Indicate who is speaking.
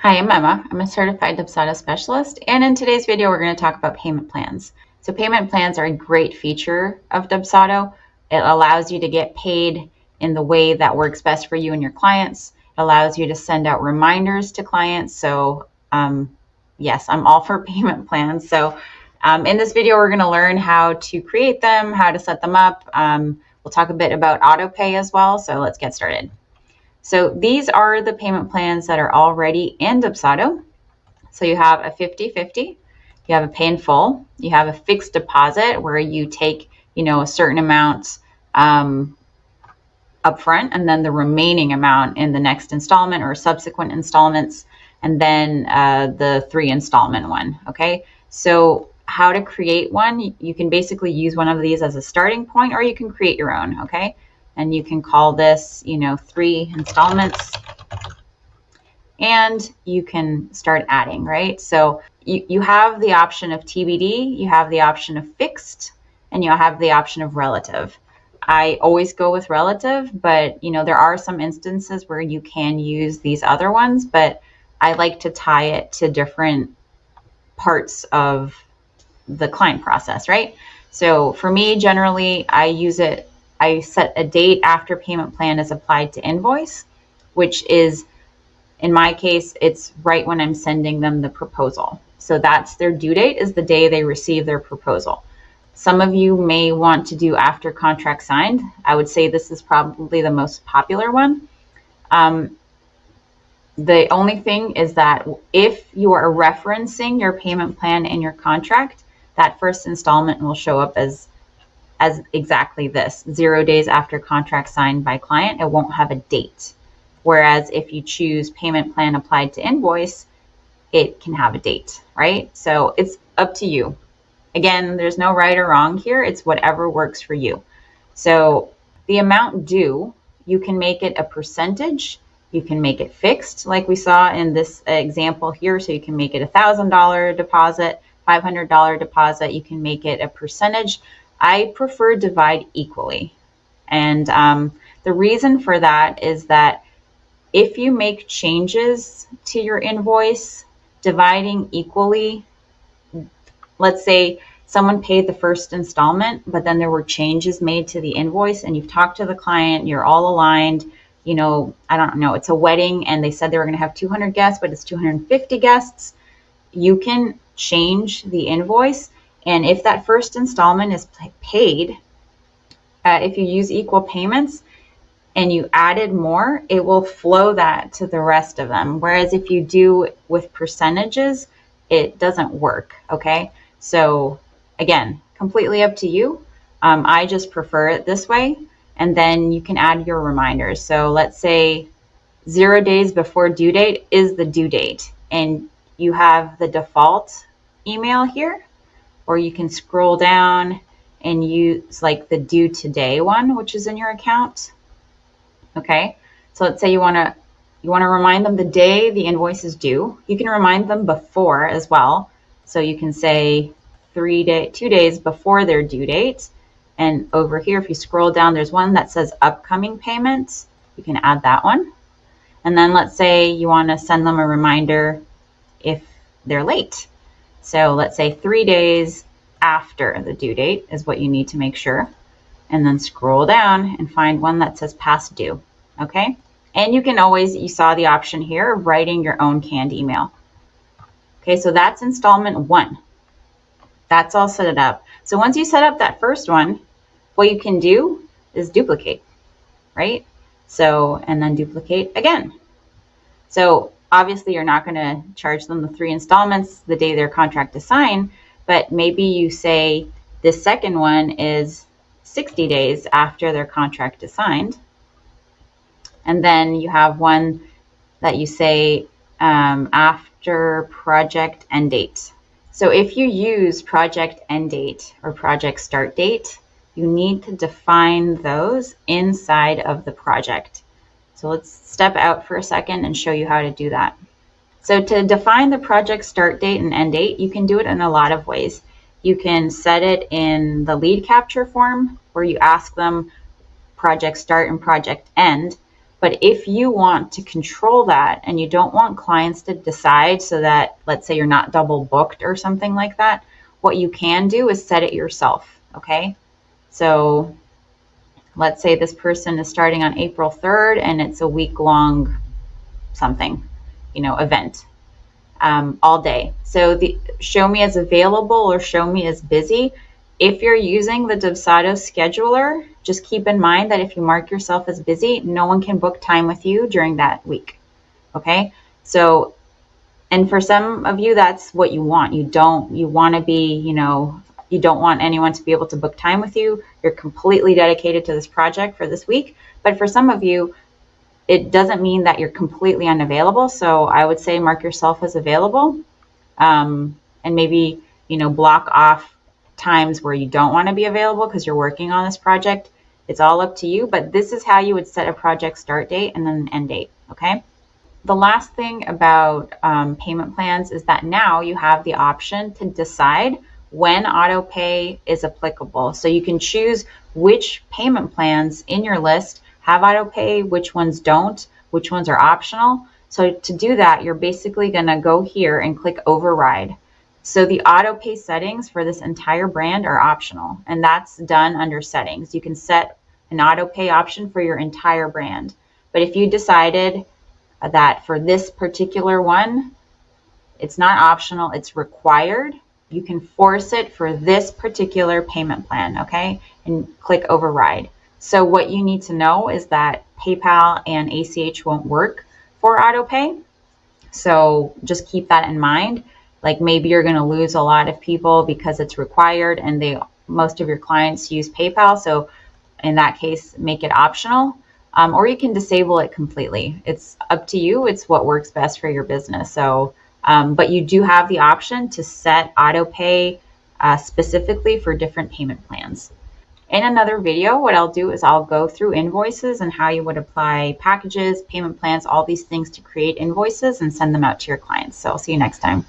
Speaker 1: Hi, I'm Emma. I'm a certified Dubsado specialist, and in today's video, we're going to talk about payment plans. So payment plans are a great feature of Dubsado. It allows you to get paid in the way that works best for you and your clients. It allows you to send out reminders to clients. So yes, I'm all for payment plans. So in this video, we're going to learn how to create them, how to set them up. We'll talk a bit about autopay as well. So let's get started. So these are the payment plans that are already in Dubsado. So you have a 50/50, you have a pay in full, you have a fixed deposit where you take, a certain amount upfront and then the remaining amount in the next installment or subsequent installments, and then the 3 installment one. Okay, so how to create one? You can basically use one of these as a starting point, or you can create your own. Okay. And you can call this, 3 installments, and you can start adding, right? So you have the option of TBD, you have the option of fixed, and you have the option of relative. I always go with relative, but there are some instances where you can use these other ones, but I like to tie it to different parts of the client process, right? So for me, generally, I set a date after payment plan is applied to invoice, which is, in my case, it's right when I'm sending them the proposal. So that's their due date, is the day they receive their proposal. Some of you may want to do after contract signed. I would say this is probably the most popular one. The only thing is that if you are referencing your payment plan in your contract, that first installment will show up as exactly this, 0 days after contract signed by client. It won't have a date. Whereas if you choose payment plan applied to invoice, it can have a date, right? So it's up to you. Again, there's no right or wrong here. It's whatever works for you. So the amount due, you can make it a percentage. You can make it fixed, like we saw in this example here. So you can make it $1,000 deposit, $500 deposit. You can make it a percentage. I prefer divide equally. And the reason for that is that if you make changes to your invoice, dividing equally, let's say someone paid the first installment, but then there were changes made to the invoice and you've talked to the client, you're all aligned, I don't know, it's a wedding and they said they were going to have 200 guests, but it's 250 guests. You can change the invoice. And if that first installment is paid, if you use equal payments and you added more, it will flow that to the rest of them. Whereas if you do with percentages, it doesn't work. Okay. So again, completely up to you. I just prefer it this way. And then you can add your reminders. So let's say 0 days before due date is the due date. And you have the default email here, or you can scroll down and use like the due today one, which is in your account. Okay, so let's say you want to remind them the day the invoice is due. You can remind them before as well. So you can say 2 days before their due date. And over here, if you scroll down, there's one that says upcoming payments. You can add that one. And then let's say you want to send them a reminder if they're late. So let's say 3 days after the due date is what you need to make sure. And then scroll down and find one that says past due. Okay. And you can always, you saw the option here of writing your own canned email. Okay. So that's installment 1. That's all set up. So once you set up that first one, what you can do is duplicate, right? So, and then duplicate again. So obviously you're not going to charge them the 3 installments the day their contract is signed, but maybe you say the second one is 60 days after their contract is signed. And then you have one that you say after project end date. So if you use project end date or project start date, you need to define those inside of the project. So let's step out for a second and show you how to do that. So to define the project start date and end date, you can do it in a lot of ways. You can set it in the lead capture form where you ask them project start and project end. But if you want to control that and you don't want clients to decide so that, let's say you're not double booked or something like that, what you can do is set it yourself, okay? So let's say this person is starting on April 3rd and it's a week-long something, event, all day. So the show me as available or show me as busy. If you're using the Dubsado scheduler, just keep in mind that if you mark yourself as busy, no one can book time with you during that week. Okay? So, and for some of you, that's what you want. You want to be, you don't want anyone to be able to book time with you. You're completely dedicated to this project for this week. But for some of you, it doesn't mean that you're completely unavailable. So I would say mark yourself as available, and maybe, block off times where you don't want to be available because you're working on this project. It's all up to you, but this is how you would set a project start date and then an end date, okay? The last thing about payment plans is that now you have the option to decide when autopay is applicable. So you can choose which payment plans in your list have autopay, which ones don't, which ones are optional. So to do that, you're basically going to go here and click override. So the autopay settings for this entire brand are optional, and that's done under settings. You can set an autopay option for your entire brand. But if you decided that for this particular one, it's not optional, it's required, you can force it for this particular payment plan, okay? And click override. So what you need to know is that PayPal and ACH won't work for autopay. So just keep that in mind. Like maybe you're going to lose a lot of people because it's required and most of your clients use PayPal. So in that case, make it optional, or you can disable it completely. It's up to you. It's what works best for your business. So, but you do have the option to set autopay specifically for different payment plans. In another video, what I'll do is I'll go through invoices and how you would apply packages, payment plans, all these things to create invoices and send them out to your clients. So I'll see you next time.